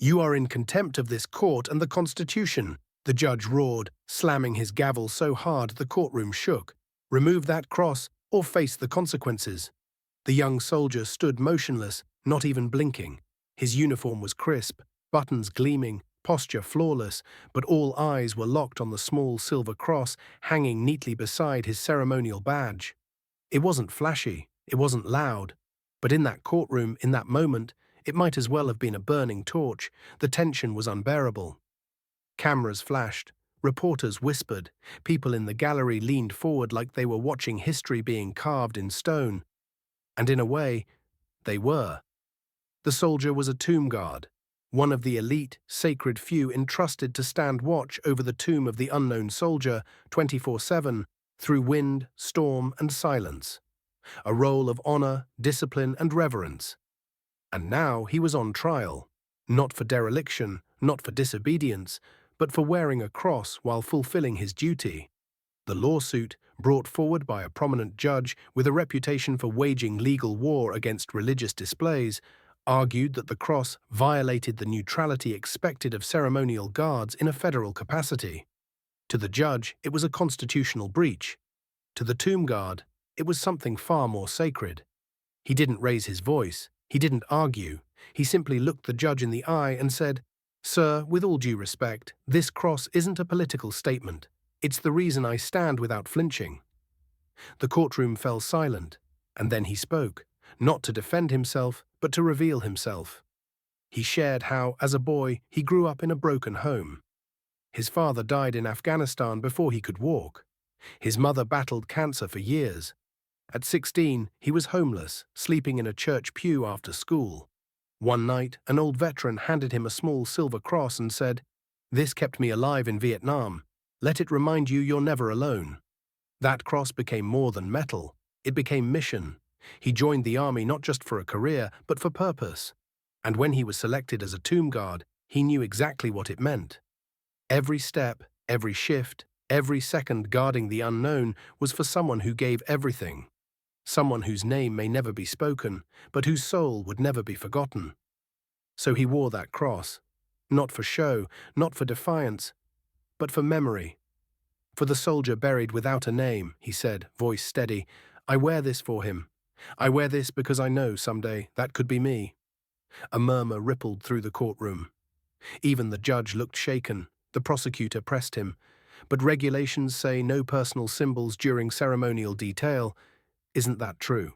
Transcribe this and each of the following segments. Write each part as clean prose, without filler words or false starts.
"You are in contempt of this court and the Constitution," the judge roared, slamming his gavel so hard the courtroom shook. "Remove that cross or face the consequences." The young soldier stood motionless, not even blinking. His uniform was crisp, buttons gleaming, posture flawless, but all eyes were locked on the small silver cross hanging neatly beside his ceremonial badge. It wasn't flashy, it wasn't loud, but in that courtroom, in that moment, it might as well have been a burning torch. The tension was unbearable. Cameras flashed, reporters whispered, people in the gallery leaned forward like they were watching history being carved in stone. And in a way, they were. The soldier was a tomb guard, one of the elite, sacred few entrusted to stand watch over the tomb of the unknown soldier 24/7, through wind, storm, and silence. A role of honor, discipline, and reverence. And now he was on trial, not for dereliction, not for disobedience, but for wearing a cross while fulfilling his duty. The lawsuit, brought forward by a prominent judge with a reputation for waging legal war against religious displays, argued that the cross violated the neutrality expected of ceremonial guards in a federal capacity. To the judge, it was a constitutional breach. To the tomb guard, it was something far more sacred. He didn't raise his voice. He didn't argue. He simply looked the judge in the eye and said, "Sir, with all due respect, this cross isn't a political statement. It's the reason I stand without flinching." The courtroom fell silent, and then he spoke, not to defend himself, but to reveal himself. He shared how, as a boy, he grew up in a broken home. His father died in Afghanistan before he could walk. His mother battled cancer for years. At 16, he was homeless, sleeping in a church pew after school. One night, an old veteran handed him a small silver cross and said, "This kept me alive in Vietnam. Let it remind you you're never alone." That cross became more than metal. It became mission. He joined the army not just for a career, but for purpose. And when he was selected as a tomb guard, he knew exactly what it meant. Every step, every shift, every second guarding the unknown was for someone who gave everything. Someone whose name may never be spoken, but whose soul would never be forgotten. So he wore that cross, not for show, not for defiance, but for memory. "For the soldier buried without a name," he said, voice steady. "I wear this for him. I wear this because I know someday that could be me." A murmur rippled through the courtroom. Even the judge looked shaken. The prosecutor pressed him. "But regulations say no personal symbols during ceremonial detail. Isn't that true?"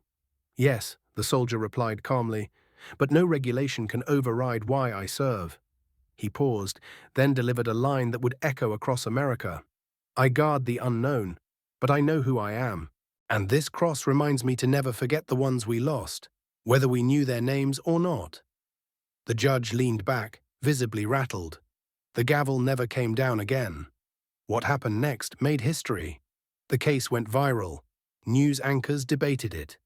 "Yes," the soldier replied calmly, "but no regulation can override why I serve." He paused, then delivered a line that would echo across America. "I guard the unknown, but I know who I am. And this cross reminds me to never forget the ones we lost, whether we knew their names or not." The judge leaned back, visibly rattled. The gavel never came down again. What happened next made history. The case went viral. News anchors debated it.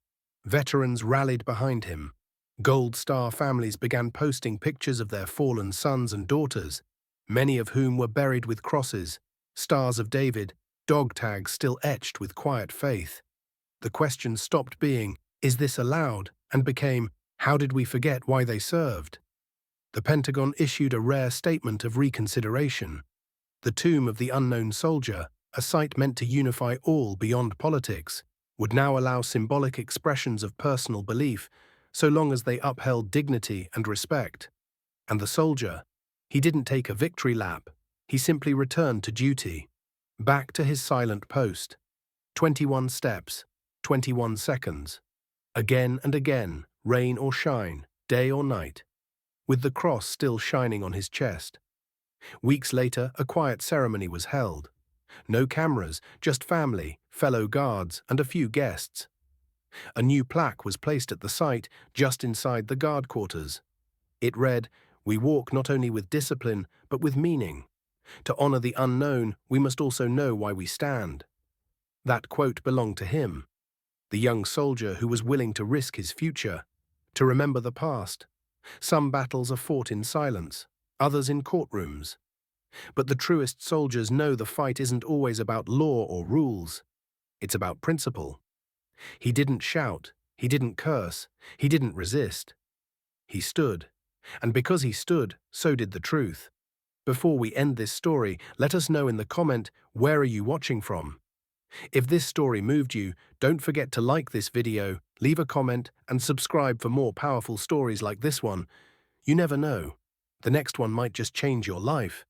Veterans rallied behind him. Gold Star families began posting pictures of their fallen sons and daughters, many of whom were buried with crosses, stars of David, dog tags still etched with quiet faith. The question stopped being, "Is this allowed?" and became, "How did we forget why they served?" The Pentagon issued a rare statement of reconsideration. The tomb of the unknown soldier, a site meant to unify all beyond politics, would now allow symbolic expressions of personal belief, so long as they upheld dignity and respect. And the soldier, he didn't take a victory lap. He simply returned to duty. Back to his silent post. 21 steps, 21 seconds. Again and again, rain or shine, day or night, with the cross still shining on his chest. Weeks later, a quiet ceremony was held. No cameras, just family, fellow guards, and a few guests. A new plaque was placed at the site, just inside the guard quarters. It read, "We walk not only with discipline, but with meaning. To honor the unknown, we must also know why we stand." That quote belonged to him, the young soldier who was willing to risk his future, to remember the past. Some battles are fought in silence, others in courtrooms. But the truest soldiers know the fight isn't always about law or rules. It's about principle. He didn't shout, he didn't curse, he didn't resist. He stood, And because he stood, so did the truth. Before we end this story, let us know in the comment, where are you watching from? If this story moved you, don't forget to like this video, leave a comment, and subscribe for more powerful stories like this one. You never know. The next one might just change your life.